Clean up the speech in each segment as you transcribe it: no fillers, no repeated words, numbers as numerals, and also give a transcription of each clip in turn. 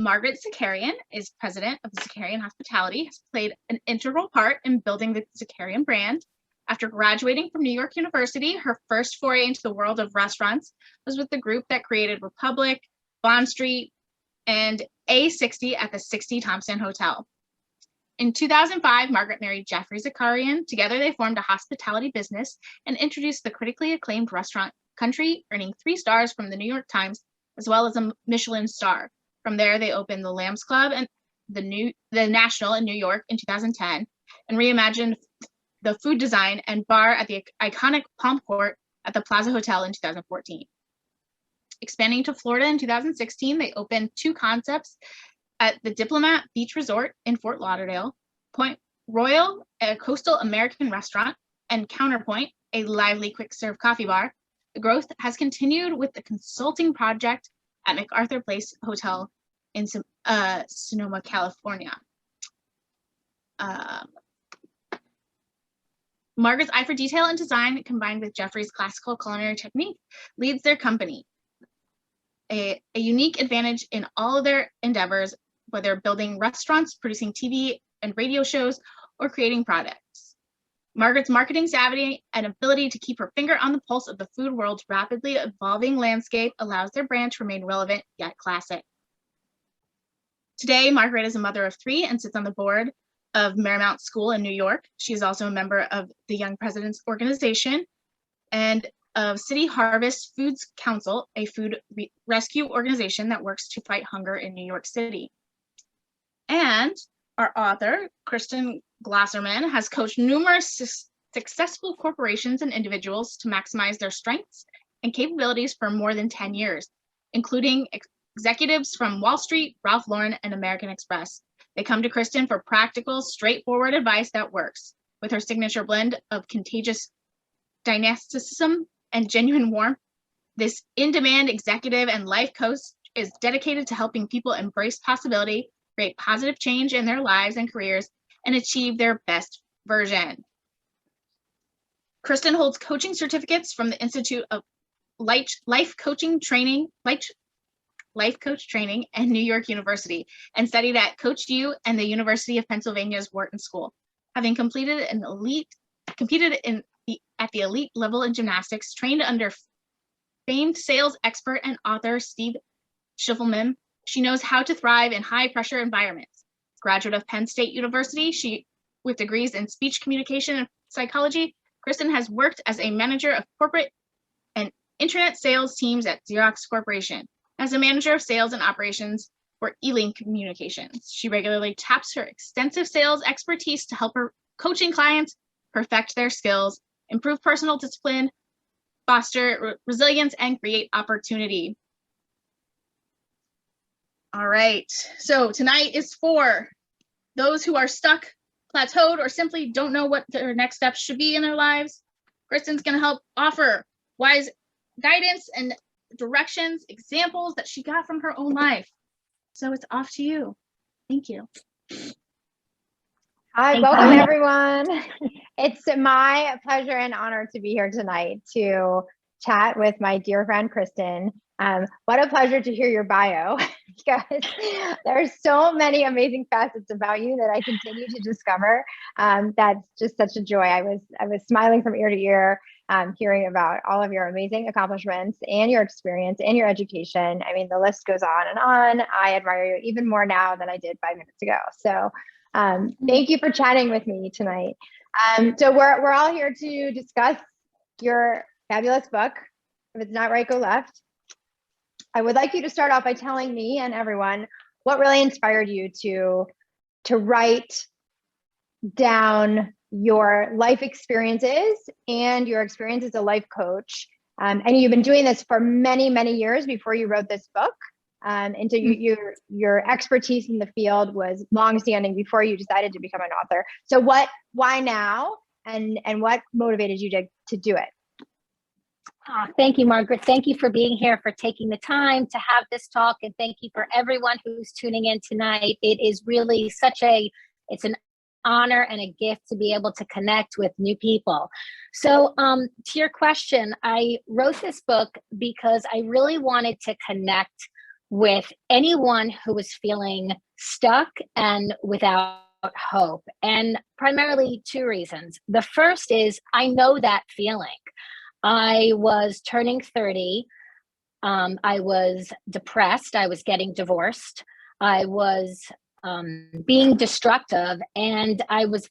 Margaret Zakarian is president of Zakarian Hospitality, has played an integral part in building the Zakarian brand. After graduating from New York University, her first foray into the world of restaurants was with the group that created Republic, Bond Street, and A60 at the 60 Thompson Hotel. In 2005, Margaret married Jeffrey Zakarian. Together, they formed a hospitality business and introduced the critically acclaimed restaurant Country, earning 3 stars from the New York Times, as well as a Michelin star. From there, they opened the Lambs Club and the National in New York in 2010, and reimagined the food design and bar at the iconic Palm Court at the Plaza Hotel in 2014. Expanding to Florida in 2016, they opened 2 concepts at the Diplomat Beach Resort in Fort Lauderdale, Point Royal, a coastal American restaurant, and Counterpoint, a lively quick-serve coffee bar. The growth has continued with the consulting project at MacArthur Place Hotel in Sonoma, California. Margaret's eye for detail and design, combined with Jeffrey's classical culinary technique, leads their company. A unique advantage in all of their endeavors, whether building restaurants, producing TV and radio shows, or creating products. Margaret's marketing savvy and ability to keep her finger on the pulse of the food world's rapidly evolving landscape allows their brand to remain relevant yet classic. Today, Margaret is a mother of 3 and sits on the board of Marymount School in New York. She is also a member of the Young Presidents Organization and of City Harvest Foods Council, a food rescue organization that works to fight hunger in New York City. And our author, Kristen Glosserman, has coached numerous successful corporations and individuals to maximize their strengths and capabilities for more than 10 years, including executives from Wall Street, Ralph Lauren, and American Express. They come to Kristen for practical, straightforward advice that works. With her signature blend of contagious dynamicism and genuine warmth, this in-demand executive and life coach is dedicated to helping people embrace possibility, create positive change in their lives and careers, and achieve their best version. Kristen holds coaching certificates from the Institute of Life Coach Training and New York University, and studied at Coach U and the University of Pennsylvania's Wharton School. Having competed at the elite level in gymnastics, trained under famed sales expert and author Steve Schiffelman, she knows how to thrive in high-pressure environments. Graduate of Penn State University, with degrees in speech communication and psychology, Kristen has worked as a manager of corporate and internet sales teams at Xerox Corporation. As a manager of sales and operations for E-Link Communications, she regularly taps her extensive sales expertise to help her coaching clients perfect their skills, improve personal discipline, foster resilience, and create opportunity. All right, so tonight is for those who are stuck, plateaued, or simply don't know what their next steps should be in their lives. Kristen's going to help offer wise guidance and directions, examples that she got from her own life. So it's off to you. Thank you. Hi, welcome everyone. It's my pleasure and honor to be here tonight to chat with my dear friend, Kristen. What a pleasure to hear your bio, because there's so many amazing facets about you that I continue to discover. That's just such a joy. I was smiling from ear to ear, hearing about all of your amazing accomplishments and your experience and your education. I mean, the list goes on and on. I admire you even more now than I did 5 minutes ago. So thank you for chatting with me tonight. So we're all here to discuss your fabulous book. If it's not right, go left. I would like you to start off by telling me and everyone what really inspired you to write down your life experiences and your experience as a life coach. And you've been doing this for many, many years before you wrote this book. And so your expertise in the field was longstanding before you decided to become an author. So why now, and what motivated you to do it? Oh, thank you, Margaret. Thank you for being here, for taking the time to have this talk, and thank you for everyone who's tuning in tonight. It is really it's an honor and a gift to be able to connect with new people. So to your question, I wrote this book because I really wanted to connect with anyone who was feeling stuck and without hope. And primarily two reasons. The first is I know that feeling. I was turning 30. I was depressed. I was getting divorced. I was being destructive, and I was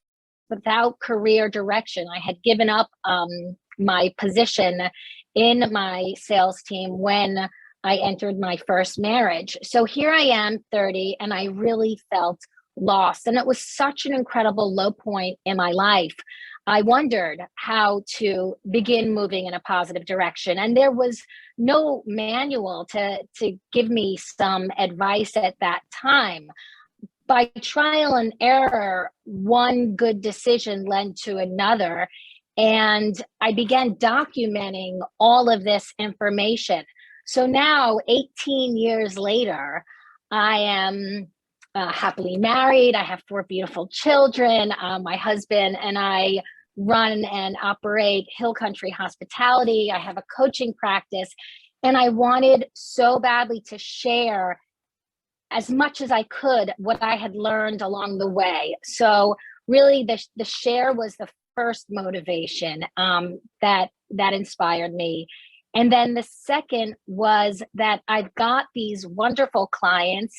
without career direction. I had given up my position in my sales team when I entered my first marriage. So here I am, 30, and I really felt lost. And it was such an incredible low point in my life. I wondered how to begin moving in a positive direction. And there was no manual to give me some advice at that time. By trial and error, one good decision led to another. And I began documenting all of this information. So now, 18 years later, I am happily married. I have 4 beautiful children. My husband and I run and operate Hill Country Hospitality. I have a coaching practice, and I wanted so badly to share as much as I could what I had learned along the way. So really the share was the first motivation that inspired me. And then the second was that I've got these wonderful clients,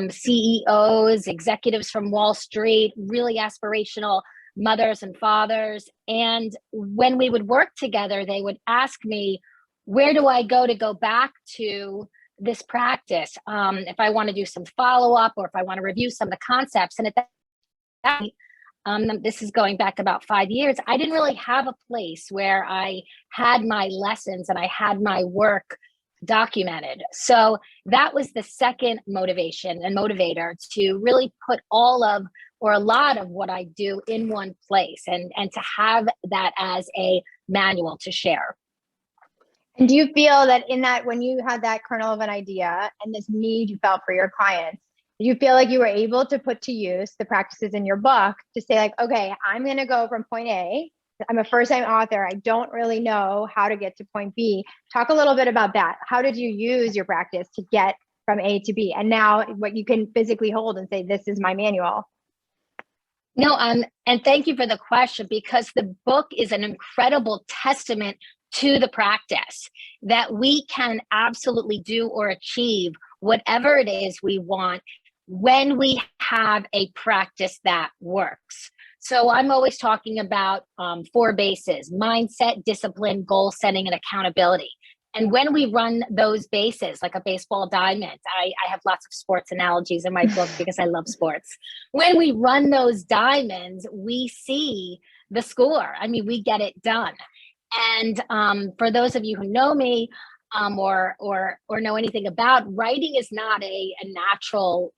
CEOs, executives from Wall Street, really aspirational mothers and fathers. And when we would work together, they would ask me, where do I go to go back to this practice? If I want to do some follow-up, or if I want to review some of the concepts. And at that point, this is going back about 5 years, I didn't really have a place where I had my lessons and I had my work documented. So that was the second motivation and motivator, to really put all of, or a lot of what I do in one place, and to have that as a manual to share. And do you feel that in that, when you had that kernel of an idea and this need you felt for your clients, did you feel like you were able to put to use the practices in your book to say, like, okay, I'm going to go from point A. I'm a first-time author. I don't really know how to get to point B. Talk a little bit about that. How did you use your practice to get from A to B? And now what you can physically hold and say, this is my manual. No, and thank you for the question, because the book is an incredible testament to the practice that we can absolutely do or achieve whatever it is we want when we have a practice that works. So I'm always talking about 4 bases: mindset, discipline, goal setting, and accountability. And when we run those bases, like a baseball diamond, I have lots of sports analogies in my book because I love sports. When we run those diamonds, we see the score. I mean, we get it done. And for those of you who know me or know anything about writing, is not a natural,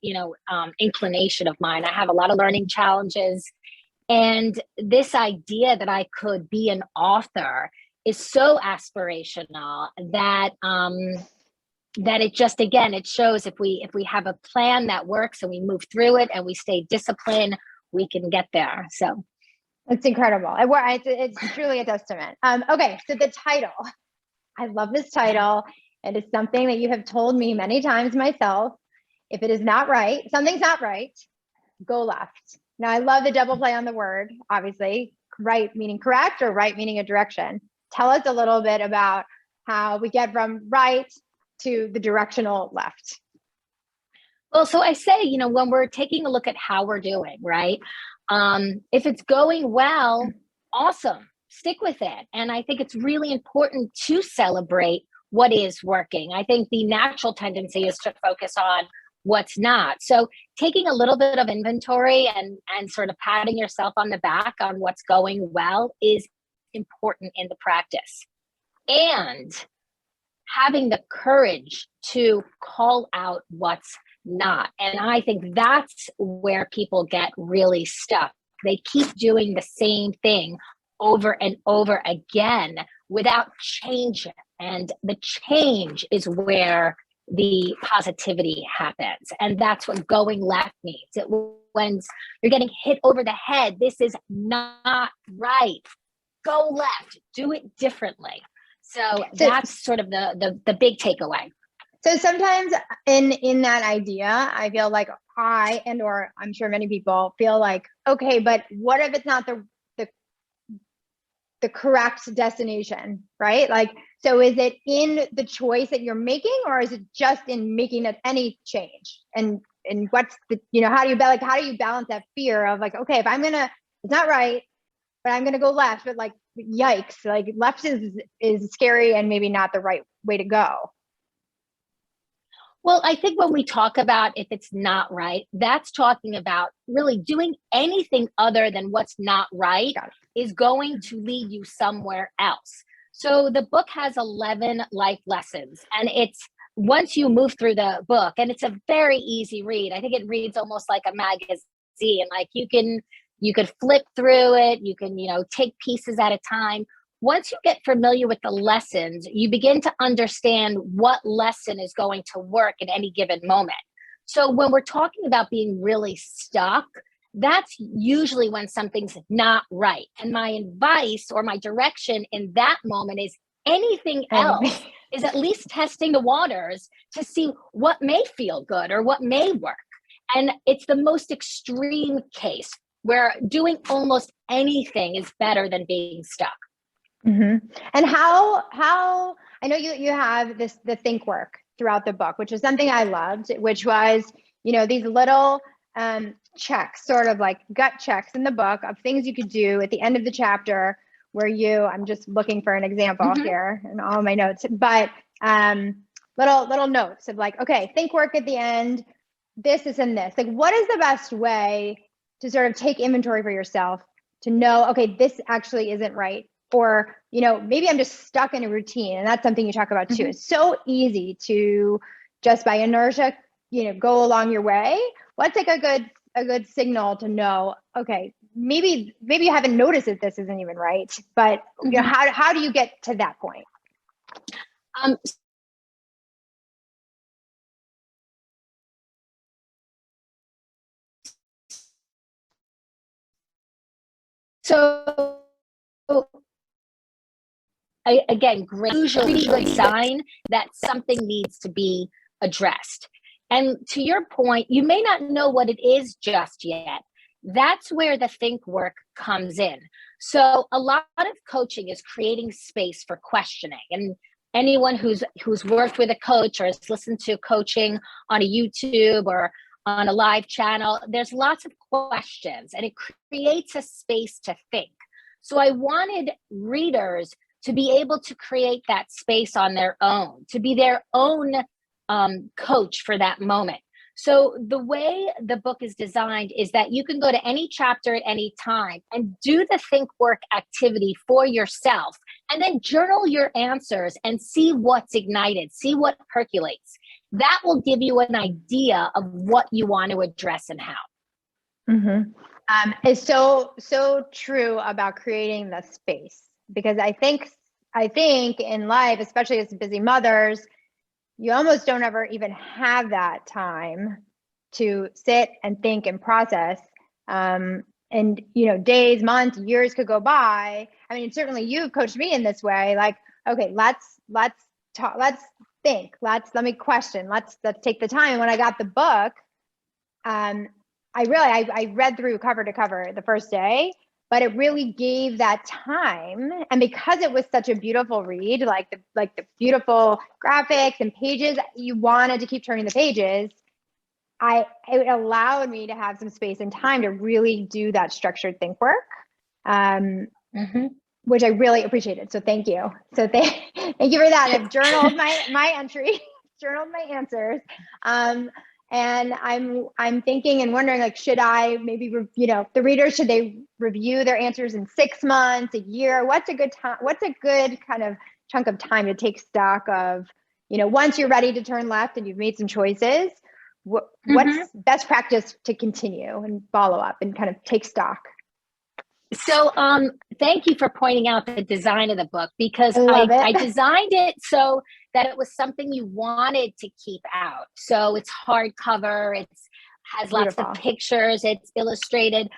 inclination of mine. I have a lot of learning challenges. And this idea that I could be an author is so aspirational that that it just, again, it shows if we have a plan that works and we move through it and we stay disciplined, we can get there. So it's incredible. It's truly a testament. Okay, so the title, I love this title. It is something that you have told me many times myself. If it is not right, something's not right, go left. Now, I love the double play on the word, obviously, right meaning correct or right meaning a direction. Tell us a little bit about how we get from right to the directional left. Well, so I say, when we're taking a look at how we're doing, right? If it's going well, awesome, stick with it. And I think it's really important to celebrate what is working. I think the natural tendency is to focus on what's not. So taking a little bit of inventory and sort of patting yourself on the back on what's going well is important in the practice. And having the courage to call out what's not. And I think that's where people get really stuck. They keep doing the same thing over and over again without change. And the change is where the positivity happens. And that's what going left means. When you're getting hit over the head, this is not right. Go left, do it differently. So that's sort of the big takeaway. So sometimes in that idea, I feel like or I'm sure many people feel like, okay, but what if it's not the correct destination, right? Like, so is it in the choice that you're making, or is it just in making any change? And what's the, how do you balance that fear of like, okay, if it's not right, but I'm gonna go left, but like, yikes, like left is scary and maybe not the right way to go. Well, I think when we talk about if it's not right, that's talking about really doing anything other than what's not right is going to lead you somewhere else. So the book has 11 life lessons, and it's once you move through the book, and it's a very easy read. I think it reads almost like a magazine. Like you could flip through it, you can, take pieces at a time. Once you get familiar with the lessons, you begin to understand what lesson is going to work at any given moment. So when we're talking about being really stuck, that's usually when something's not right. And my advice or my direction in that moment is anything else is at least testing the waters to see what may feel good or what may work. And it's the most extreme case where doing almost anything is better than being stuck. Mm-hmm. And how I know you have the think work throughout the book, which is something I loved, which was, these little checks, sort of like gut checks in the book of things you could do at the end of the chapter where I'm just looking for an example here in all my notes, but little notes of like, okay, think work at the end, this and this. Like, what is the best way to sort of take inventory for yourself to know, okay, this actually isn't right? Or, maybe I'm just stuck in a routine. And that's something you talk about too. It's so easy to just by inertia, go along your way. What's like a good signal to know, okay, maybe you haven't noticed that this isn't even right, but how do you get to that point? So again, usually good sign that something needs to be addressed. And to your point, you may not know what it is just yet. That's where the think work comes in. So a lot of coaching is creating space for questioning. And anyone who's worked with a coach or has listened to coaching on a YouTube or on a live channel, there's lots of questions, and it creates a space to think. So I wanted readers to be able to create that space on their own, to be their own coach for that moment. So the way the book is designed is that you can go to any chapter at any time and do the think work activity for yourself, and then journal your answers and see what's ignited, see what percolates. That will give you an idea of what you want to address and how. It's so true about creating the space, because I think in life, especially as busy mothers, you almost don't ever even have that time to sit and think and process. And days, months, years could go by. I mean, certainly you've coached me in this way. Like, okay, let's talk, let's think, let me question, let's take the time. And when I got the book, I read through cover to cover the first day, but it really gave that time. And because it was such a beautiful read, like the beautiful graphics and pages, you wanted to keep turning the pages. It allowed me to have some space and time to really do that structured think work, which I really appreciated. So thank you. So thank you for that. I've journaled my entry, journaled my answers. And I'm thinking and wondering, like, should I maybe, the readers, should they review their answers in 6 months, a year? What's a good time? What's a good kind of chunk of time to take stock of, once you're ready to turn left and you've made some choices, what's best practice to continue and follow up and kind of take stock? So thank you for pointing out the design of the book, because I designed it so that it was something you wanted to keep out. So it's hardcover, it has lots of pictures, it's illustrated,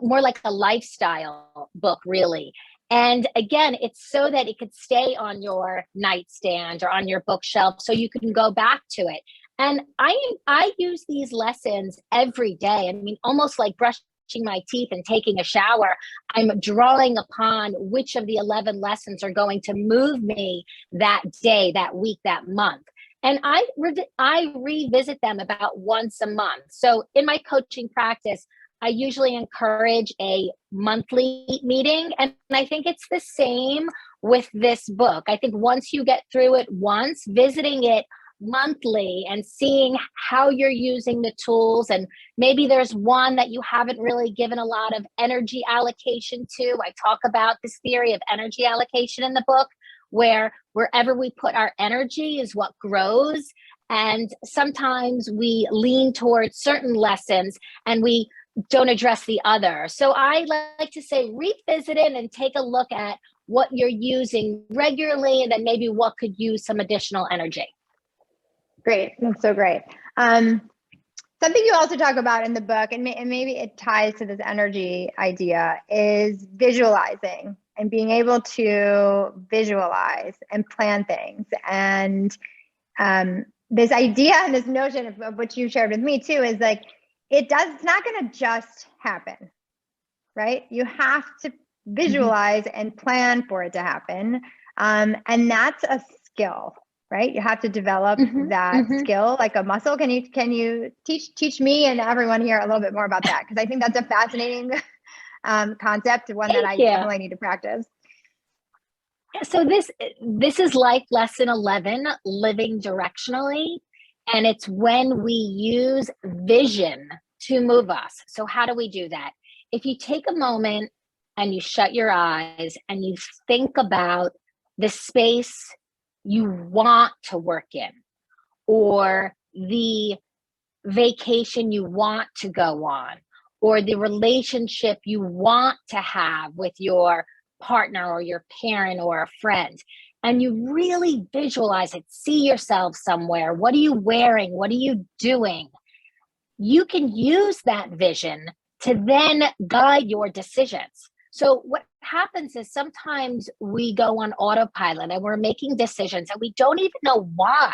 more like a lifestyle book, really. And again, it's so that it could stay on your nightstand or on your bookshelf so you can go back to it. And I use these lessons every day. I mean, almost like brushing my teeth and taking a shower. I'm drawing upon which of the 11 lessons are going to move me that day, that week, that month. And I revisit them about once a month. So in my coaching practice, I usually encourage a monthly meeting. And I think it's the same with this book. I think once you get through it once, visiting it monthly and seeing how you're using the tools, and maybe there's one that you haven't really given a lot of energy allocation to. I talk about this theory of energy allocation in the book, where wherever we put our energy is what grows. And sometimes we lean towards certain lessons and we don't address the other. So I like to say, revisit it and take a look at what you're using regularly, and then maybe what could use some additional energy. Great. That's so great. Something you also talk about in the book, and maybe it ties to this energy idea, is visualizing and being able to visualize and plan things. And this idea and this notion of what you shared with me too is like, it's not going to just happen, right? You have to visualize and plan for it to happen. And that's a skill, right? You have to develop that skill like a muscle. Can you teach me and everyone here a little bit more about that? Because I think that's a fascinating concept, one that I definitely need to practice. So this is life lesson 11, living directionally. And it's when we use vision to move us. So how do we do that? If you take a moment and you shut your eyes and you think about the space you want to work in, or the vacation you want to go on, or the relationship you want to have with your partner or your parent or a friend, and you really visualize it, see yourself somewhere. What are you wearing? What are you doing? You can use that vision to then guide your decisions. So what happens is sometimes we go on autopilot and we're making decisions and we don't even know why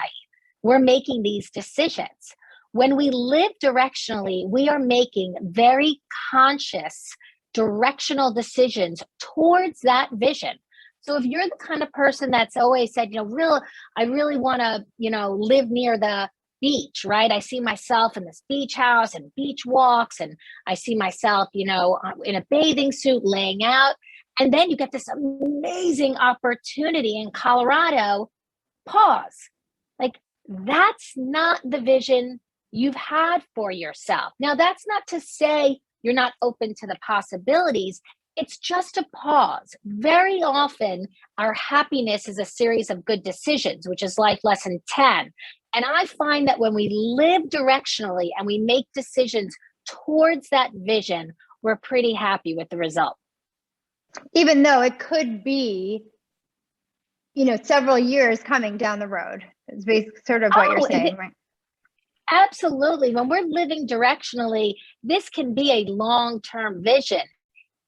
we're making these decisions. When we live directionally, we are making very conscious directional decisions towards that vision. So if you're the kind of person that's always said, I really want to, live near the beach, right? I see myself in this beach house and beach walks, and I see myself, in a bathing suit laying out. And then you get this amazing opportunity in Colorado. Pause. Like, that's not the vision you've had for yourself. Now, that's not to say you're not open to the possibilities. It's just a pause. Very often, our happiness is a series of good decisions, which is life lesson 10. And I find that when we live directionally and we make decisions towards that vision, we're pretty happy with the result. Even though it could be, several years coming down the road. It's basically sort of what you're saying, right? Absolutely. When we're living directionally, this can be a long-term vision.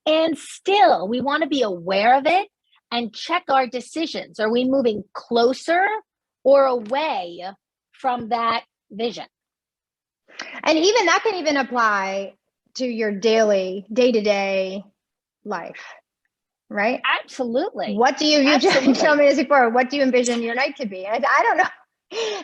And still, we want to be aware of it and check our decisions. Are we moving closer or away from that vision? And even that can even apply to your day-to-day life, right? Absolutely. What do you tell me this before, what do you envision your night to be? And I don't know.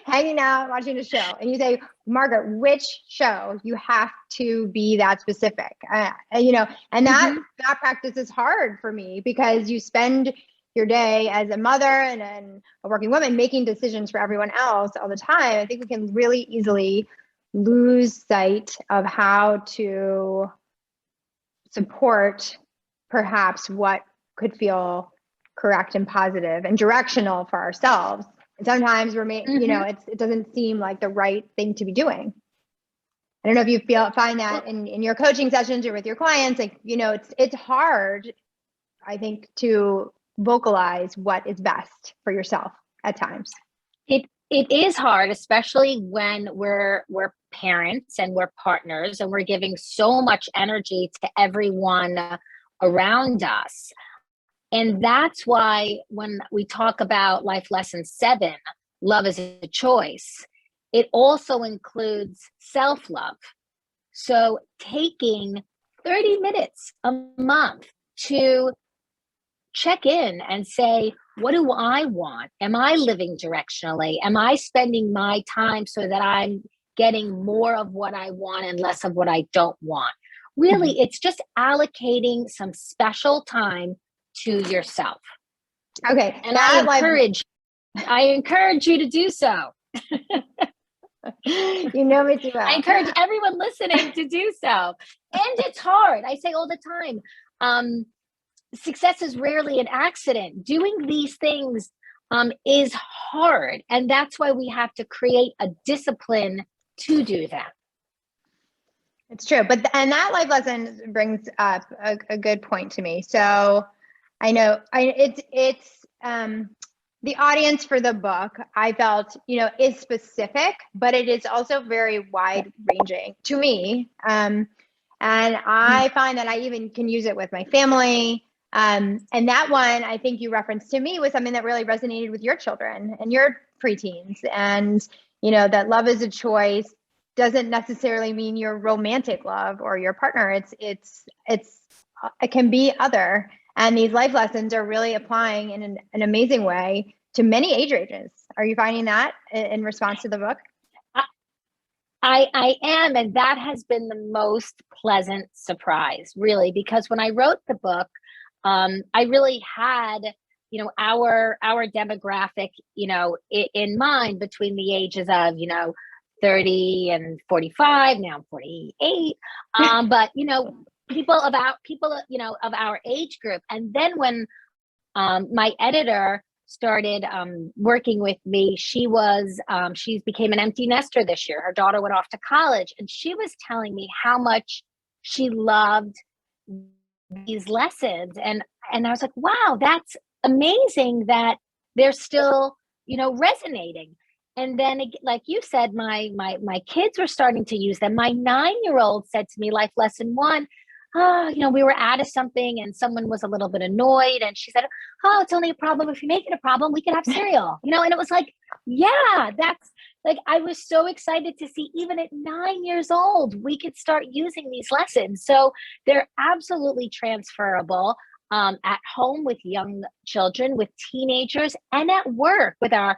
Hanging out, watching a show, and you say, Margaret, which show? You have to be that specific, and that practice is hard for me because you spend your day as a mother and a working woman making decisions for everyone else all the time. I think we can really easily lose sight of how to support perhaps what could feel correct and positive and directional for ourselves. Sometimes we're it doesn't seem like the right thing to be doing. I don't know if you find that in your coaching sessions or with your clients, it's hard, I think, to vocalize what is best for yourself at times. It is hard, especially when we're parents and we're partners and we're giving so much energy to everyone around us. And that's why when we talk about life lesson 7, love is a choice, it also includes self-love. So taking 30 minutes a month to check in and say, what do I want? Am I living directionally? Am I spending my time so that I'm getting more of what I want and less of what I don't want? Really, it's just allocating some special time to yourself. Okay. And I encourage you to do so. You know me too well. I encourage everyone listening to do so. And it's hard. I say all the time, success is rarely an accident. Doing these things is hard. And that's why we have to create a discipline to do that. It's true. And that life lesson brings up a good point to me. So I know it's the audience for the book, I felt, is specific, but it is also very wide ranging to me. And I find that I even can use it with my family. And that one, I think you referenced to me, was something that really resonated with your children and your preteens. And, that love is a choice doesn't necessarily mean your romantic love or your partner. It can be other. And these life lessons are really applying in an amazing way to many age ranges. Are you finding that in response to the book? I am, and that has been the most pleasant surprise, really, because when I wrote the book, I really had, our demographic, in mind between the ages of, 30 and 45. Now I'm 48. But people of our age group. And then when my editor started working with me, she became an empty nester this year. Her daughter went off to college, and she was telling me how much she loved these lessons. And I was like, wow, that's amazing that they're still, resonating. And then, like you said, my kids were starting to use them. My 9-year-old said to me, life lesson 1, we were out of something and someone was a little bit annoyed. And she said, oh, it's only a problem if you make it a problem. We can have cereal, and it was like, yeah, that's like, I was so excited to see even at 9 years old, we could start using these lessons. So they're absolutely transferable at home with young children, with teenagers, and at work with our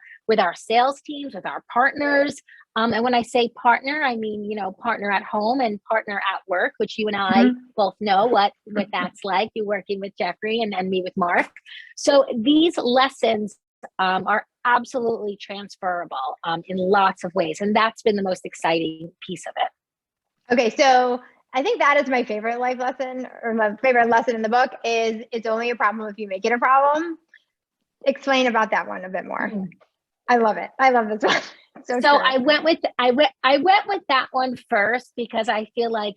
sales teams, with our partners. And when I say partner, I mean, partner at home and partner at work, which you and I both know what that's like. You're working with Jeffrey and me with Mark. So these lessons are absolutely transferable in lots of ways. And that's been the most exciting piece of it. Okay, so I think that is my favorite life lesson, or my favorite lesson in the book is it's only a problem if you make it a problem. Explain about that one a bit more. I love it. I love this one. So I went with that one first because I feel like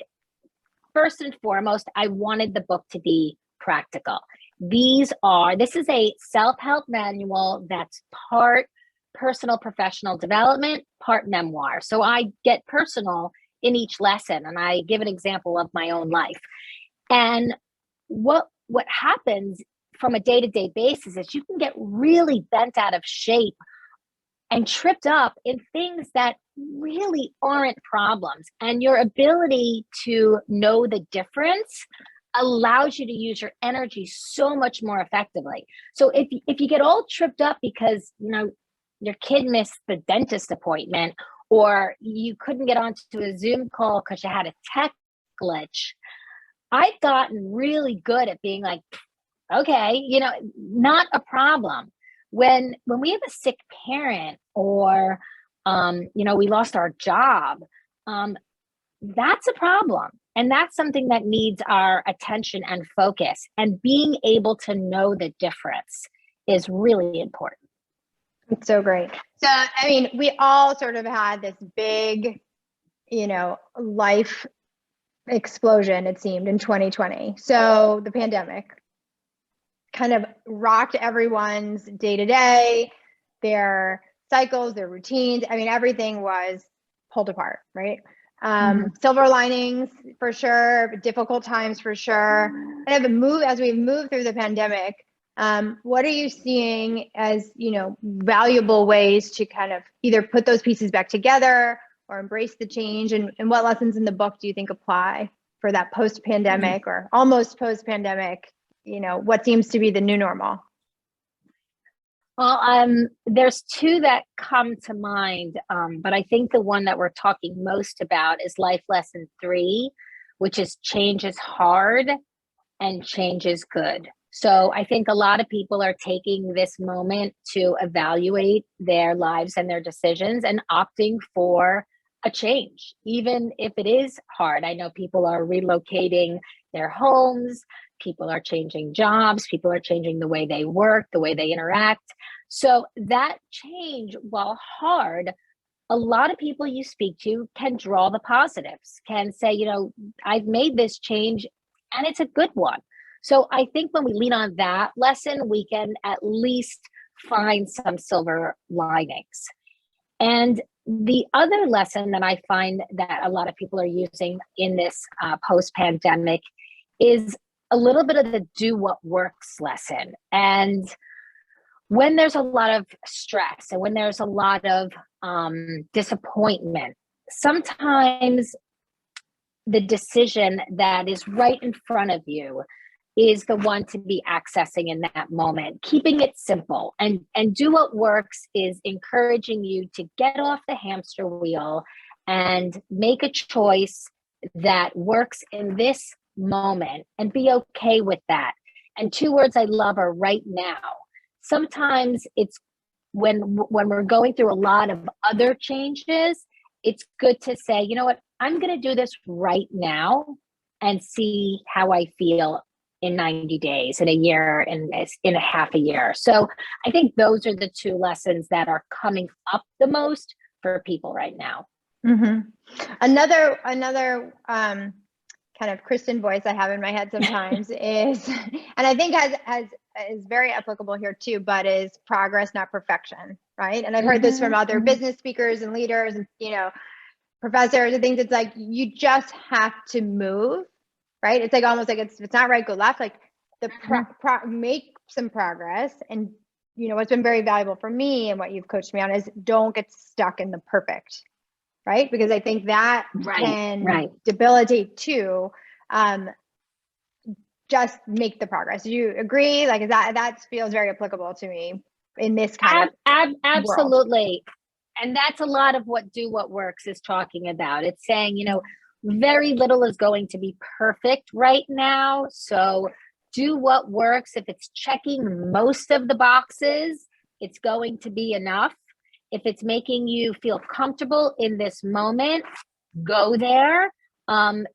first and foremost, I wanted the book to be practical. This is a self-help manual that's part personal professional development, part memoir. So I get personal in each lesson and I give an example of my own life. And what happens from a day-to-day basis is you can get really bent out of shape and tripped up in things that really aren't problems. And your ability to know the difference allows you to use your energy so much more effectively. So if you get all tripped up because, your kid missed the dentist appointment, or you couldn't get onto a Zoom call because you had a tech glitch, I've gotten really good at being like, okay, not a problem. When we have a sick parent or, we lost our job, that's a problem. And that's something that needs our attention and focus. And being able to know the difference is really important. It's so great. So, I mean, we all sort of had this big, life explosion, it seemed, in 2020. So the pandemic kind of rocked everyone's day-to-day, their cycles, their routines. I mean, everything was pulled apart, right? Silver linings for sure, difficult times for sure. And as we move through the pandemic, What are you seeing as, valuable ways to kind of either put those pieces back together or embrace the change? And what lessons in the book do you think apply for that post-pandemic or almost post-pandemic, what seems to be the new normal? Well, there's two that come to mind, but I think the one that we're talking most about is life lesson 3, which is change is hard and change is good. So I think a lot of people are taking this moment to evaluate their lives and their decisions and opting for a change, even if it is hard. I know people are relocating their homes, people are changing jobs, people are changing the way they work, the way they interact. So that change, while hard, a lot of people you speak to can draw the positives, can say, I've made this change and it's a good one. So I think when we lean on that lesson, we can at least find some silver linings. And the other lesson that I find that a lot of people are using in this post-pandemic is a little bit of the do what works lesson. And when there's a lot of stress and when there's a lot of disappointment, sometimes the decision that is right in front of you is the one to be accessing in that moment. Keeping it simple and do what works is encouraging you to get off the hamster wheel and make a choice that works in this moment and be okay with that. And 2 words I love are right now. Sometimes it's when we're going through a lot of other changes, it's good to say, you know what, I'm going to do this right now and see how I feel in 90 days, in a year, and in a half a year. So I think those are the 2 lessons that are coming up the most for people right now. Mm-hmm. Another kind of Kristen voice I have in my head sometimes is, and I think is very applicable here too, but is progress, not perfection, right? And I've heard this from other business speakers and leaders and, professors. I think it's like, you just have to move, right? It's like almost like it's not right, go left, like make some progress. And, what's been very valuable for me and what you've coached me on is don't get stuck in the perfect, right? Because I think that can debilitate too. Just make the progress. Do you agree? Like, that feels very applicable to me in this kind of absolutely. World. And that's a lot of what Do What Works is talking about. It's saying, very little is going to be perfect right now. So do what works. If it's checking most of the boxes, it's going to be enough. If it's making you feel comfortable in this moment, go there.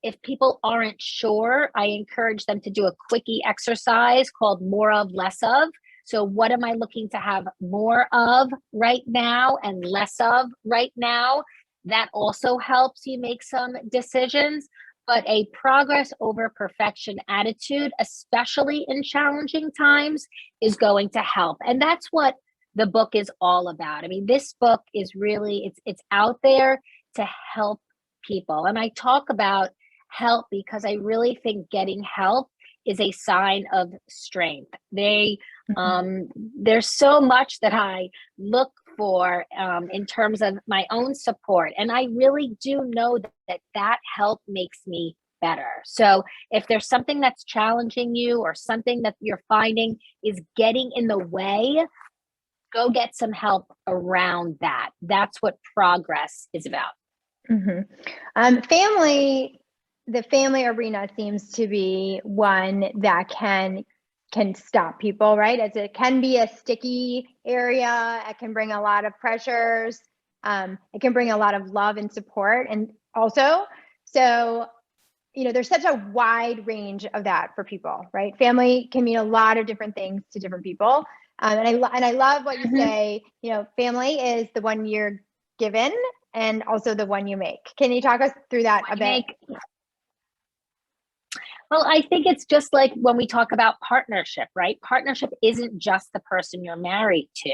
If people aren't sure, I encourage them to do a quickie exercise called more of, less of. So what am I looking to have more of right now and less of right now? That also helps you make some decisions. But a progress over perfection attitude, especially in challenging times, is going to help. And that's what the book is all about. I mean, this book is really, it's out there to help people. And I talk about help because I really think getting help is a sign of strength. There's so much that I look for in terms of my own support. And I really do know that help makes me better. So if there's something that's challenging you or something that you're finding is getting in the way, go get some help around that. That's what progress is about. The family arena seems to be one that can stop people, right? As it can be a sticky area, it can bring a lot of pressures. It can bring a lot of love and support. And also, so, there's such a wide range of that for people, right? Family can mean a lot of different things to different people. And I love what you say, family is the one you're given and also the one you make. Can you talk us through that a bit? Well, I think it's just like when we talk about partnership, right? Partnership isn't just the person you're married to.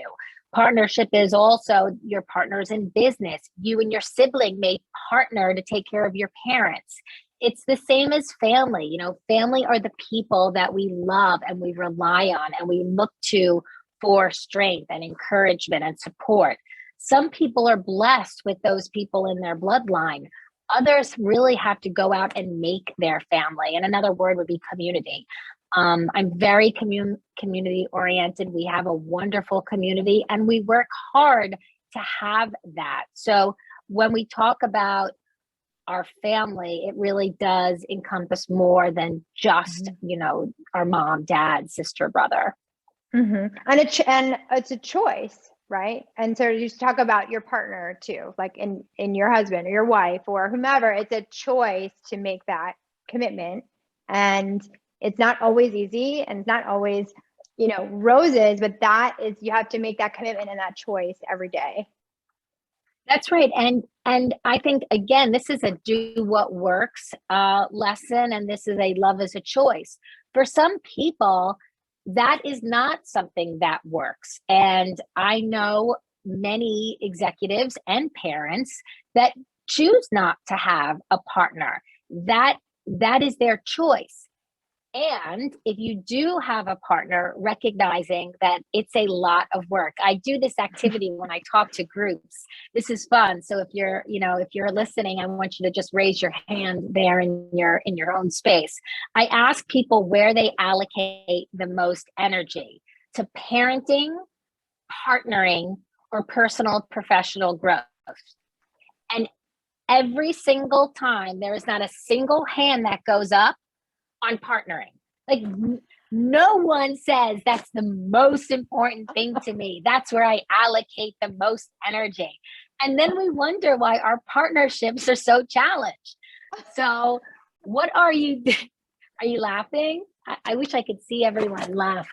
Partnership is also your partners in business. You and your sibling may partner to take care of your parents. it's the same as family. You know, family are the people that we love and we rely on and we look to for strength and encouragement and support. Some people are blessed with those people in their bloodline. Others really have to go out and make their family. And another word would be community. I'm very community oriented. We have a wonderful community and we work hard to have that. So when we talk about our family, it really does encompass more than just, you know, our mom, dad, sister, brother. And it's a choice, right? And so you talk about your partner too, like in your husband or your wife or whomever. It's a choice to make that commitment, and it's not always easy, and it's not always, you know, roses, but that is, you have to make that commitment and that choice every day. That's right. And I think, again, this is a do what works lesson, and this is a love as a choice. For some people, that is not something that works. And I know many executives and parents that choose not to have a partner. That is their choice. And if you do have a partner, recognizing that it's a lot of work. I do this activity when I talk to groups. This is fun. So if you're, you know, if you're listening, I want you to just raise your hand there in your own space. I ask people where they allocate the most energy to parenting, partnering, or personal professional growth. And every single time, there is not a single hand that goes up on partnering. Like, no one says that's the most important thing to me. That's where I allocate the most energy. And then we wonder why our partnerships are so challenged. So what are you laughing? I wish I could see everyone laugh.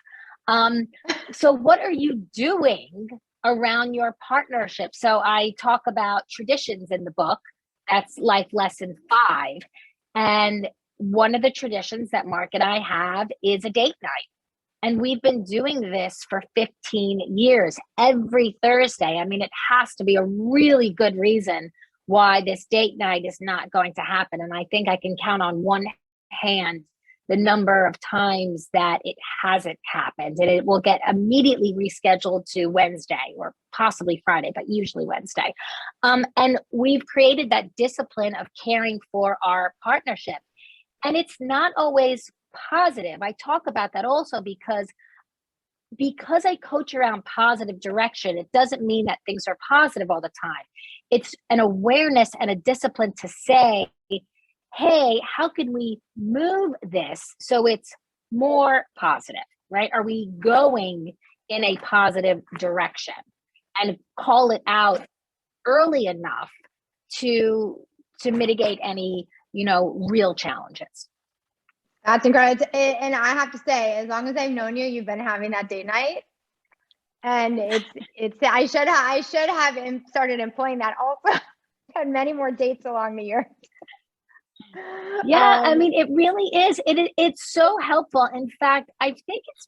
So what are you doing around your partnership? So I talk about traditions in the book. That's life lesson 5. And one of the traditions that Mark and I have is a date night. And we've been doing this for 15 years, every Thursday. I mean, it has to be a really good reason why this date night is not going to happen. And I think I can count on one hand the number of times that it hasn't happened. And it will get immediately rescheduled to Wednesday or possibly Friday, but usually Wednesday. And we've created that discipline of caring for our partnership. And it's not always positive. I talk about that also because I coach around positive direction. It doesn't mean that things are positive all the time. It's an awareness and a discipline to say, hey, how can we move this so it's more positive, right? Are we going in a positive direction? And call it out early enough to mitigate any, real challenges. That's incredible. And I have to say, as long as I've known you, you've been having that date night. And I should have started employing that also. Had many more dates along the year. Yeah, it really is. It's so helpful. In fact, I think it's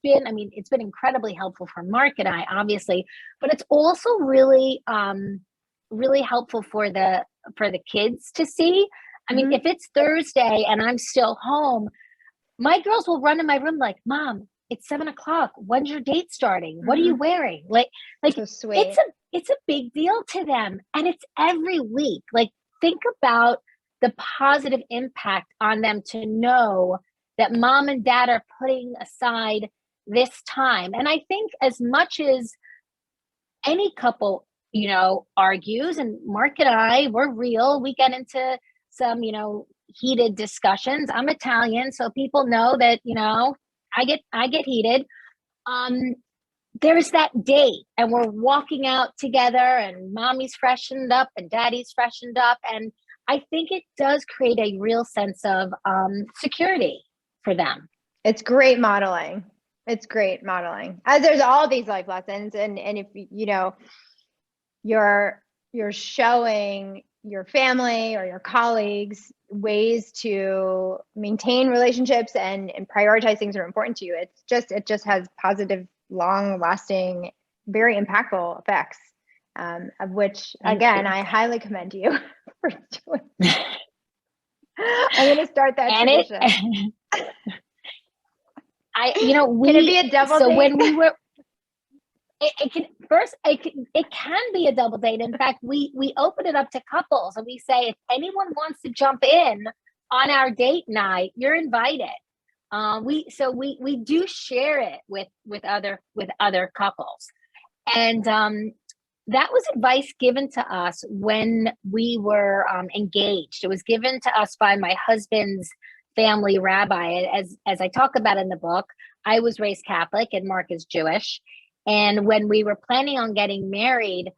been incredibly helpful for Mark and I, obviously, but it's also really, really helpful for the kids to see. I mean, if it's Thursday and I'm still home, my girls will run in my room like, Mom, it's 7:00. When's your date starting? What are you wearing? Like so sweet. It's a big deal to them. And it's every week. Like, think about the positive impact on them to know that mom and dad are putting aside this time. And I think as much as any couple, argues, and Mark and I, we're real, we get into some, heated discussions. I'm Italian, so people know that, I get heated. There's that date and we're walking out together and mommy's freshened up and daddy's freshened up. And I think it does create a real sense of security for them. It's great modeling. As there's all these life lessons. And if, you're showing your family or your colleagues ways to maintain relationships and prioritize things that are important to you. It just has positive, long lasting, very impactful effects, of which, again, I highly commend you for doing. I'm going to start that And tradition. we, Can it be a double so date? when we were, it can be a double date. In fact, we open it up to couples and we say, if anyone wants to jump in on our date night, you're invited. We do share it with other couples. And that was advice given to us when we were engaged. It was given to us by my husband's family rabbi. As I talk about in the book, I was raised Catholic and Mark is Jewish. And when we were planning on getting married,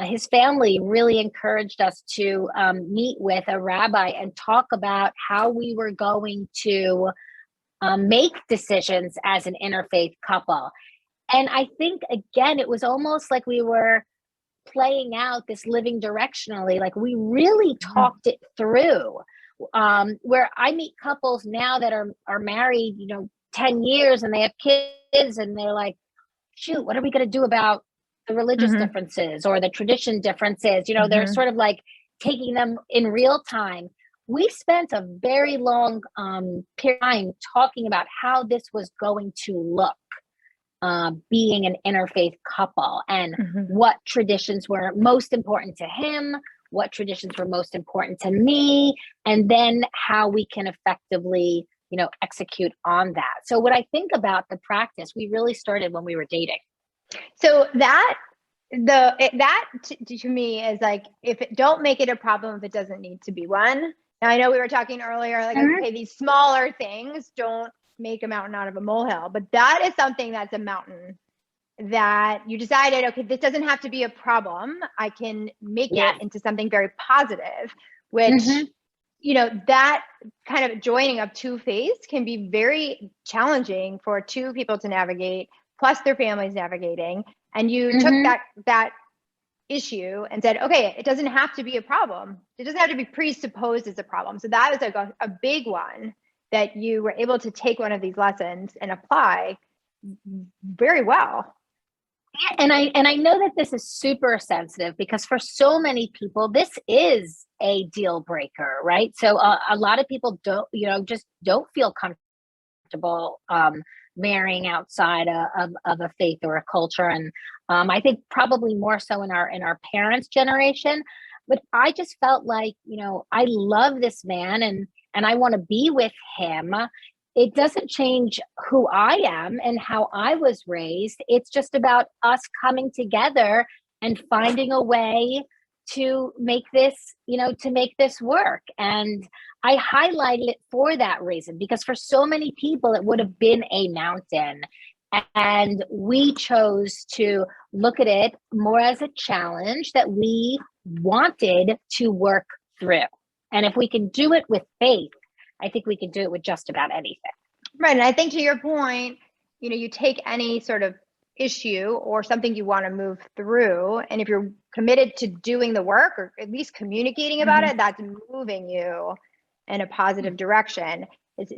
his family really encouraged us to meet with a rabbi and talk about how we were going to make decisions as an interfaith couple. And I think, again, it was almost like we were playing out this living directionally, like we really talked it through. Where I meet couples now that are married, 10 years and they have kids and they're like, shoot, what are we going to do about the religious differences or the tradition differences? They're sort of like taking them in real time. We spent a very long period of time talking about how this was going to look, being an interfaith couple, and what traditions were most important to him, what traditions were most important to me, and then how we can effectively, execute on that. So when I think about the practice, we really started when we were dating. So that to me is like, don't make it a problem if it doesn't need to be one. Now, I know we were talking earlier, like, okay, these smaller things, don't make a mountain out of a molehill, but that is something that's a mountain that you decided, okay, this doesn't have to be a problem. I can make it into something very positive, which, that kind of joining of two faiths can be very challenging for two people to navigate, plus their families navigating. And you took that issue and said, okay, it doesn't have to be a problem. It doesn't have to be presupposed as a problem. So that was like a big one that you were able to take one of these lessons and apply very well. And I know that this is super sensitive because for so many people, this is a deal breaker, right? So a lot of people just don't feel comfortable marrying outside of a faith or a culture. And I think probably more so in our parents' generation. But I just felt like, I love this man and I want to be with him. It doesn't change who I am and how I was raised. It's just about us coming together and finding a way to make this, work. And I highlighted it for that reason, because for so many people, it would have been a mountain. And we chose to look at it more as a challenge that we wanted to work through. And if we can do it with faith, I think we can do it with just about anything. Right. And I think to your point, you take any sort of issue or something you want to move through, and if you're committed to doing the work or at least communicating about it, that's moving you in a positive direction. It's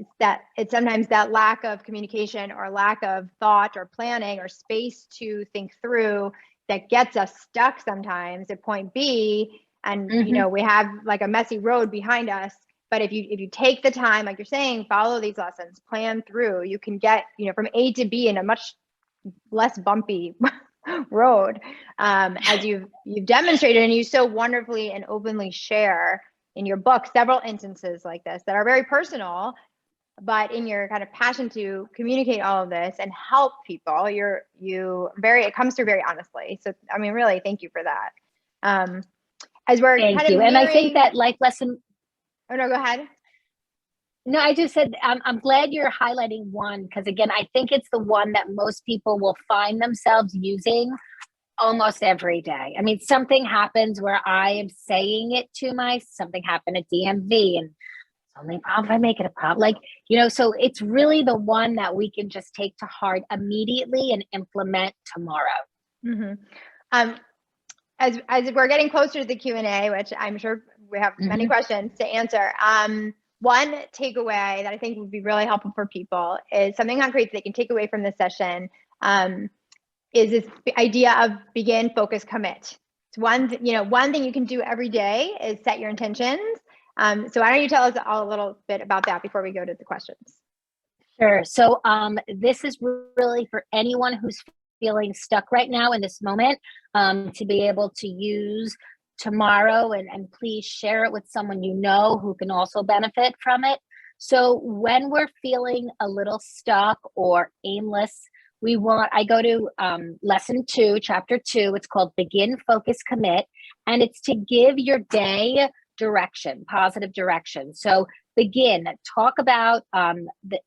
sometimes that lack of communication or lack of thought or planning or space to think through that gets us stuck sometimes at point B. And, we have like a messy road behind us. But if you take the time, like you're saying, follow these lessons, plan through, you can get, from A to B in a much less bumpy road, as you've demonstrated, and you so wonderfully and openly share in your book several instances like this that are very personal, but in your kind of passion to communicate all of this and help people, it comes through very honestly. So, I mean, really, thank you for that. As we're Thank you. And I think that life lesson. Oh, no, go ahead. No, I just said, I'm glad you're highlighting one, because again, I think it's the one that most people will find themselves using almost every day. I mean, something happens where I am saying it to something happened at DMV and it's only a problem if I make it a problem. So it's really the one that we can just take to heart immediately and implement tomorrow. As we're getting closer to the Q&A, which I'm sure we have many questions to answer. One takeaway that I think would be really helpful for people is something concrete they can take away from this session, is this idea of begin, focus, commit. It's one thing you can do every day is set your intentions, So why don't you tell us all a little bit about that before we go to the questions? Sure. So this is really for anyone who's feeling stuck right now in this moment, to be able to use tomorrow, and please share it with someone you know who can also benefit from it. So when we're feeling a little stuck or aimless, I go to lesson 2, chapter 2. It's called Begin, Focus, Commit. And it's to give your day direction, positive direction. So begin, talk about the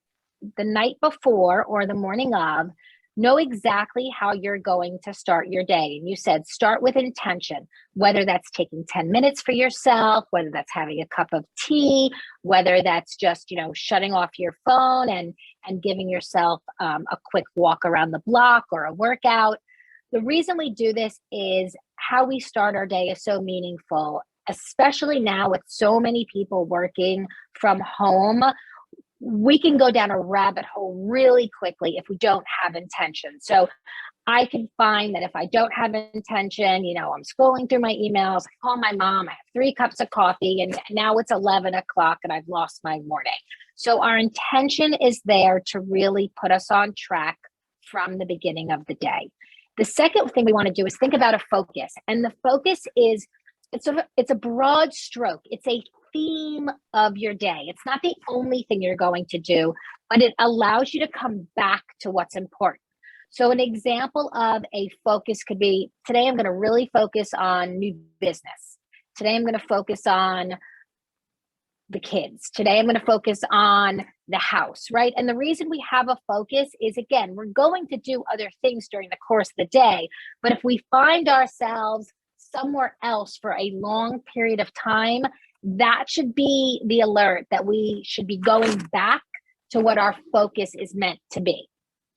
night before or the morning of, know exactly how you're going to start your day. And you said start with intention, whether that's taking 10 minutes for yourself, whether that's having a cup of tea, whether that's just, shutting off your phone and giving yourself a quick walk around the block or a workout. The reason we do this is how we start our day is so meaningful, especially now with so many people working from home. We can go down a rabbit hole really quickly if we don't have intention. So I can find that if I don't have intention, I'm scrolling through my emails, I call my mom, I have 3 cups of coffee, and now it's 11 o'clock and I've lost my morning. So our intention is there to really put us on track from the beginning of the day. The second thing we want to do is think about a focus. And the focus is, it's a broad stroke. It's a theme of your day. It's not the only thing you're going to do, but it allows you to come back to what's important. So an example of a focus could be, today I'm going to really focus on new business. Today I'm going to focus on the kids. Today I'm going to focus on the house, right? And the reason we have a focus is, again, we're going to do other things during the course of the day. But if we find ourselves somewhere else for a long period of time, that should be the alert that we should be going back to what our focus is meant to be.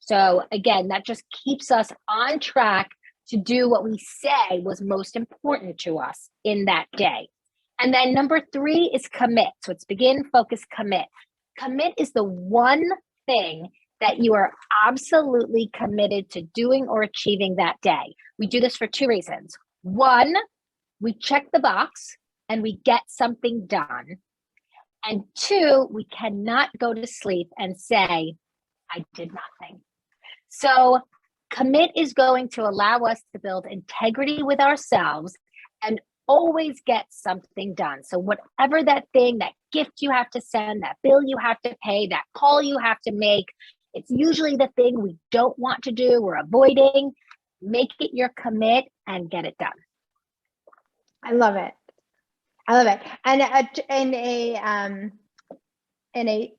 So again, that just keeps us on track to do what we say was most important to us in that day. And then number 3 is commit. So it's begin, focus, commit. Commit is the one thing that you are absolutely committed to doing or achieving that day. We do this for 2 reasons. 1, we check the box and we get something done. And 2, we cannot go to sleep and say, I did nothing. So commit is going to allow us to build integrity with ourselves and always get something done. So whatever that thing, that gift you have to send, that bill you have to pay, that call you have to make, it's usually the thing we don't want to do, we're avoiding. Make it your commit and get it done. I love it. And in a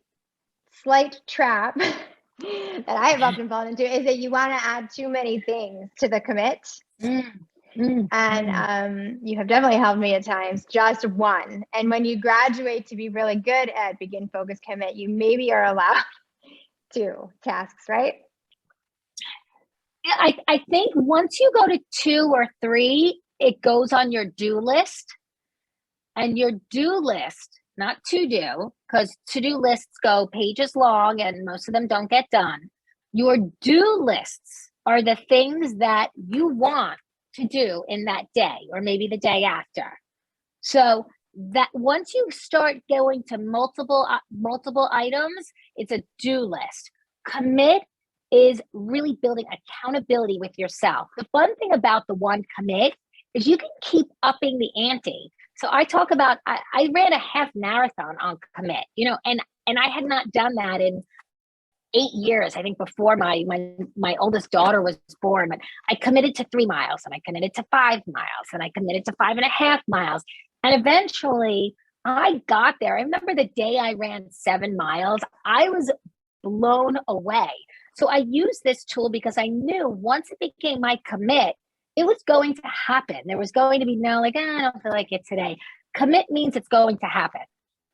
slight trap that I have often fallen into is that you want to add too many things to the commit. And you have definitely helped me at times, just one. And when you graduate to be really good at begin, focus, commit, you maybe are allowed 2 tasks, right? Yeah, I think once you go to 2 or 3, it goes on your do list. And your do list, not to do, because to-do lists go pages long and most of them don't get done. Your do lists are the things that you want to do in that day or maybe the day after. So that once you start going to multiple items, it's a do list. Commit is really building accountability with yourself. The fun thing about the one commit is you can keep upping the ante. So I talk about, I ran a half marathon on commit, and I had not done that in 8 years, I think, before my oldest daughter was born. But I committed to 3 miles, and I committed to 5 miles, and I committed to 5.5 miles. And eventually I got there. I remember the day I ran 7 miles, I was blown away. So I used this tool because I knew once it became my commit, it was going to happen. There was going to be no, I don't feel like it today. Commit means it's going to happen.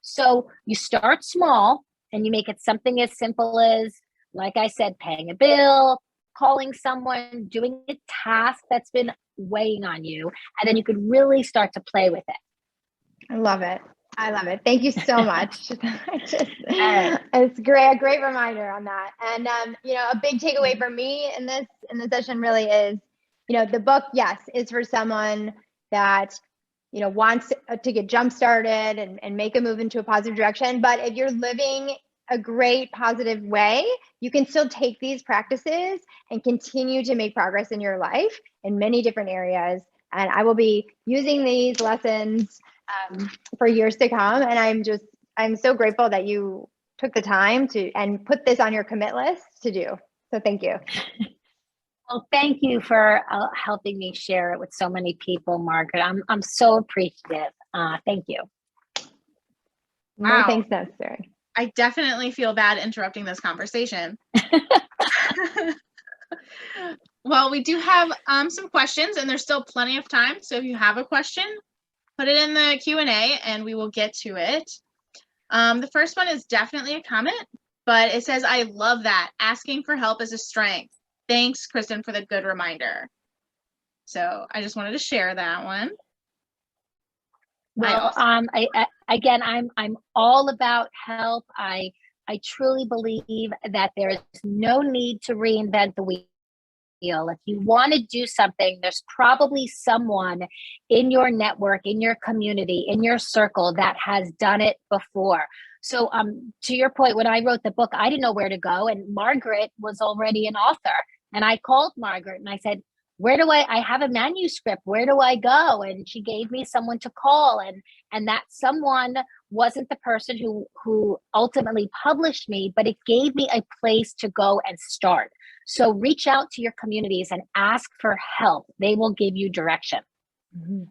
So you start small and you make it something as simple as, like I said, paying a bill, calling someone, doing a task that's been weighing on you. And then you could really start to play with it. I love it. Thank you so much. It's great. A great reminder on that. And, a big takeaway for me in this session really is, the book, yes, is for someone that, wants to get jump started and make a move into a positive direction. But if you're living a great positive way, you can still take these practices and continue to make progress in your life in many different areas. And I will be using these lessons for years to come. And I'm so grateful that you took the time and put this on your commit list to do. So thank you. Well, thank you for helping me share it with so many people, Margaret. I'm so appreciative. Thank you. No thanks necessary. I definitely feel bad interrupting this conversation. Well, we do have some questions, and there's still plenty of time. So if you have a question, put it in the Q&A and we will get to it. The first one is definitely a comment, but it says, I love that. Asking for help is a strength. Thanks, Kristen, for the good reminder. So I just wanted to share that one. Well, again, I'm all about help. I truly believe that there is no need to reinvent the wheel. If you want to do something, there's probably someone in your network, in your community, in your circle that has done it before. So to your point, when I wrote the book, I didn't know where to go. And Margaret was already an author. And I called Margaret and I said, I have a manuscript, where do I go? And she gave me someone to call. And that someone wasn't the person who ultimately published me, but it gave me a place to go and start. So reach out to your communities and ask for help. They will give you direction. Mm-hmm.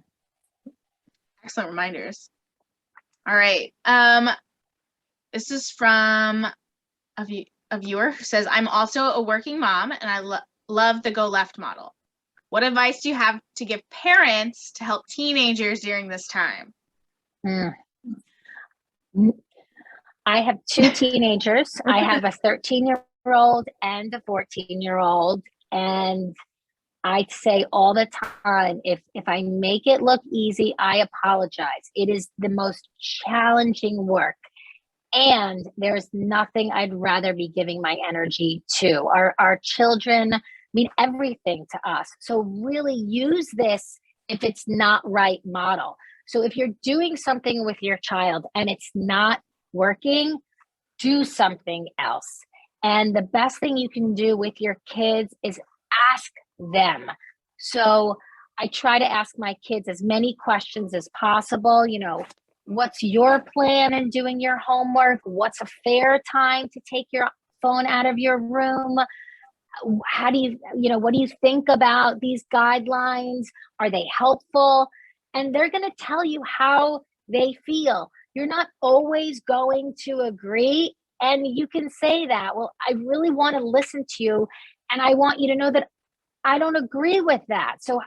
Excellent reminders. All right. This is from a viewer who says, I'm also a working mom and I love the Go Left model. What advice do you have to give parents to help teenagers during this time? I have two teenagers. I have a 13-year-old and a 14-year-old. And I say all the time, if I make it look easy, I apologize. It is the most challenging work. And there's nothing I'd rather be giving my energy to. Our children mean everything to us. So really use this if it's not right model. So if you're doing something with your child and it's not working, do something else. And the best thing you can do with your kids is ask them. So I try to ask my kids as many questions as possible. What's your plan in doing your homework? What's a fair time to take your phone out of your room? How do what do you think about these guidelines? Are they helpful? And they're going to tell you how they feel. You're not always going to agree. And you can say that, well, I really want to listen to you. And I want you to know that I don't agree with that. So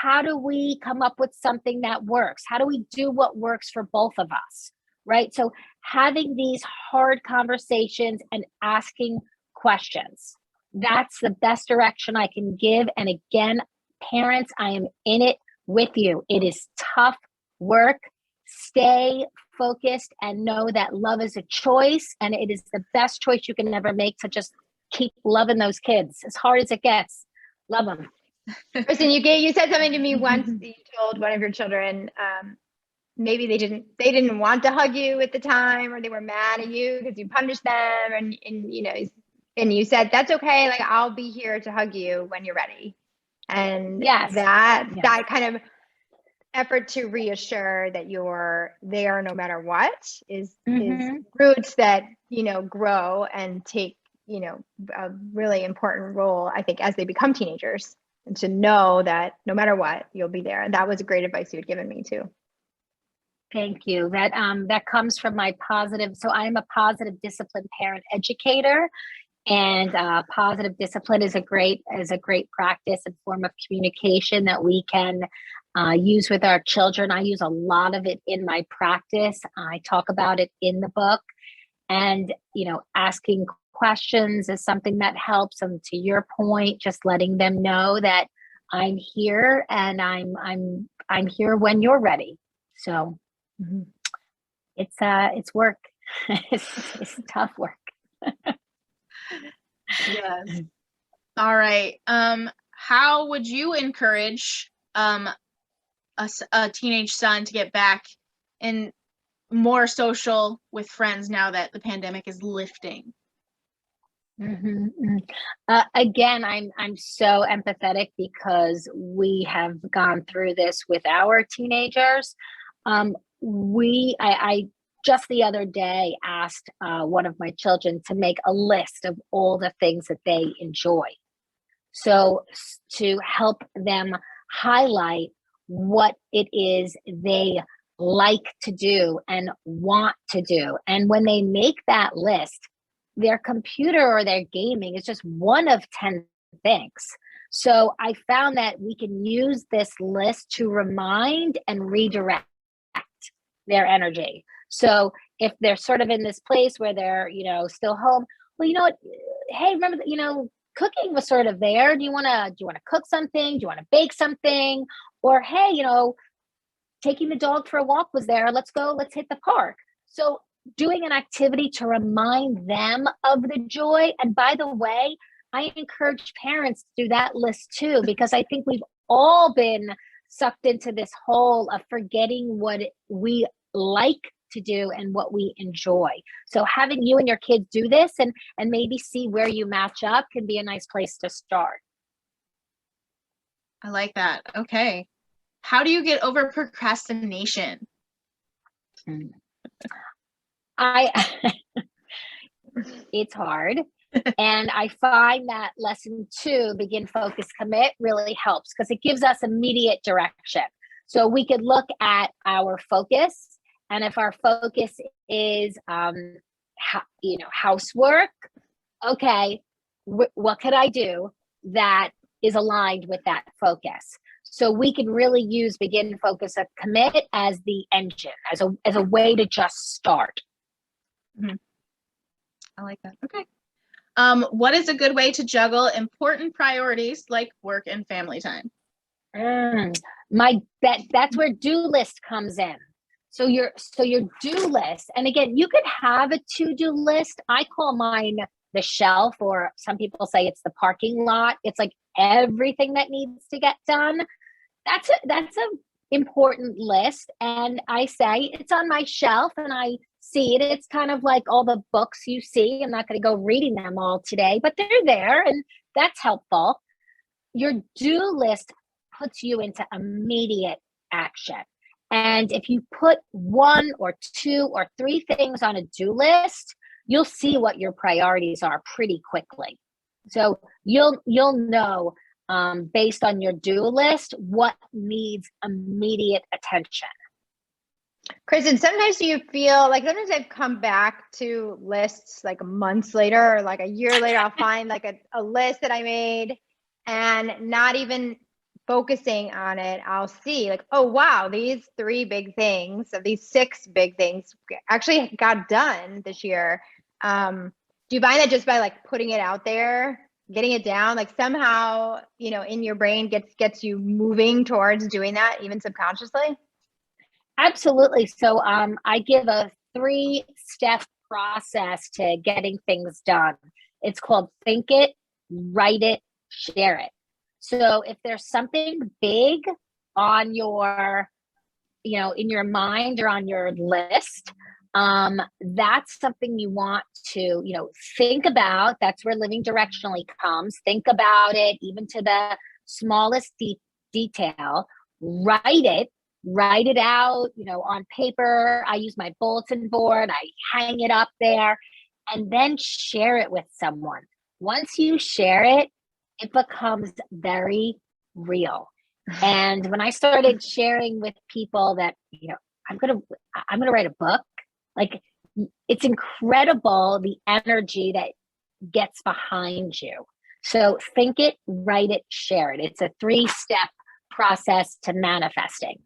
how do we come up with something that works? How do we do what works for both of us? Right? So having these hard conversations and asking questions, that's the best direction I can give. And again, parents, I am in it with you. It is tough work. Stay focused and know that love is a choice, and it is the best choice you can ever make to just keep loving those kids as hard as it gets. Love them. Kristen, you said something to me once. You told one of your children maybe they didn't want to hug you at the time, or they were mad at you because you punished them, and you said, that's okay, like I'll be here to hug you when you're ready. And that kind of effort to reassure that you're there no matter what is roots that grow and take a really important role, I think, as they become teenagers, and to know that no matter what, you'll be there. And that was great advice you had given me too. Thank you. That comes from my positive. So I'm a positive discipline parent educator, and positive discipline is a great practice and form of communication that we can use with our children. I use a lot of it in my practice. I talk about it in the book, and asking questions is something that helps. And to your point, just letting them know that I'm here and I'm here when you're ready. So it's work. it's tough work. Yes. All right. How would you encourage a teenage son to get back and more social with friends now that the pandemic is lifting? Again, I'm so empathetic because we have gone through this with our teenagers. I just the other day asked one of my children to make a list of all the things that they enjoy. So to help them highlight what it is they like to do and want to do. And when they make that list, their computer or their gaming is just one of 10 things. So I found that we can use this list to remind and redirect their energy. So if they're sort of in this place where they're, still home, well, you know what? Hey, remember that, cooking was sort of there. Do you want to cook something? Do you want to bake something? Or, hey, taking the dog for a walk was there. Let's hit the park. So doing an activity to remind them of the joy. And by the way, I encourage parents to do that list too, because I think we've all been sucked into this hole of forgetting what we like to do and what we enjoy. So having you and your kids do this and maybe see where you match up can be a nice place to start. I like that. Okay. How do you get over procrastination? It's hard. And I find that lesson 2, begin, focus, commit, really helps because it gives us immediate direction. So we could look at our focus, and if our focus is, housework, okay, what could I do that is aligned with that focus? So we can really use begin, focus, and commit as the engine, as a way to just start. Mm-hmm. I like that. Okay. What is a good way to juggle important priorities like work and family time? That's where do list comes in. So your do list, and again, you could have a to-do list. I call mine the shelf, or some people say it's the parking lot. It's like everything that needs to get done. That's a important list, and I say it's on my shelf, and I see it. It's kind of like all the books you see. I'm not going to go reading them all today, but they're there, and that's helpful. Your do list puts you into immediate action. And if you put 1 or 2 or 3 things on a do list, you'll see what your priorities are pretty quickly. So you'll know based on your do list what needs immediate attention. Kristen, sometimes you feel like sometimes I've come back to lists like months later or like a year later, I'll find like a list that I made and not even focusing on it. I'll see like, oh, wow, these 3 big things of these 6 big things actually got done this year. Do you find that just by like putting it out there, getting it down, like somehow, in your brain gets you moving towards doing that even subconsciously? Absolutely. So I give a 3-step process to getting things done. It's called think it, write it, share it. So if there's something big on your, in your mind or on your list, that's something you want to, think about. That's where living directionally comes. Think about it, even to the smallest detail. Write it out, on paper. I use my bulletin board. I hang it up there, and then share it with someone. Once you share it, it becomes very real. And when I started sharing with people that, I'm going to write a book, like it's incredible the energy that gets behind you. So think it, write it, share it. It's a 3-step process to manifesting.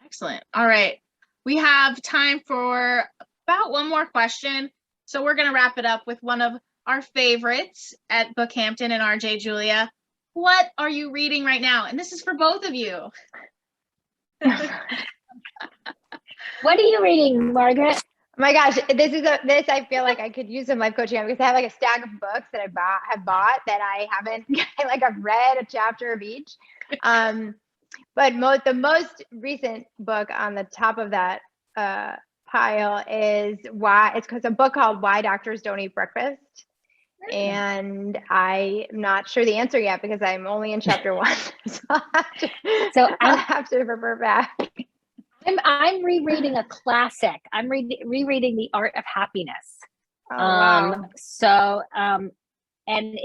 Excellent. All right. We have time for about one more question. So we're going to wrap it up with one of our favorites at BookHampton and RJ Julia. What are you reading right now? And this is for both of you. What are you reading, Margaret? Oh my gosh, this I feel like I could use some life coaching on because I have like a stack of books that have bought that I haven't like I've read a chapter of each. But the most recent book on the top of that pile is it's a book called Why Doctors Don't Eat Breakfast. And I'm not sure the answer yet because I'm only in chapter 1. I'll have to refer back. I'm rereading a classic. I'm rereading The Art of Happiness. Oh, wow. And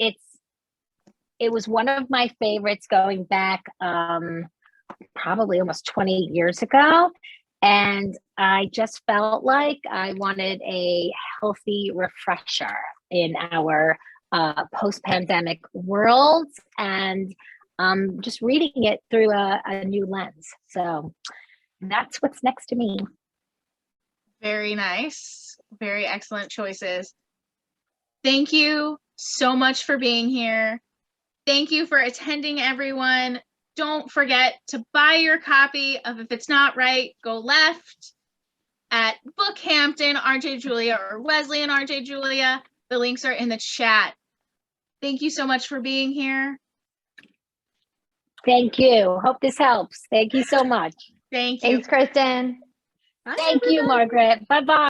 it was one of my favorites going back probably almost 20 years ago. And I just felt like I wanted a healthy refresher in our post-pandemic world, and just reading it through a new lens. So that's what's next to me. Very nice. Very excellent choices. Thank you so much for being here. Thank you for attending, everyone. Don't forget to buy your copy of If It's Not Right, Go Left at BookHampton, RJ Julia, or Wesley and RJ Julia. The links are in the chat. Thank you so much for being here. Thank you. Hope this helps. Thank you so much. Thank you. Thanks, Kristen. Thank you, Margaret. Bye-bye.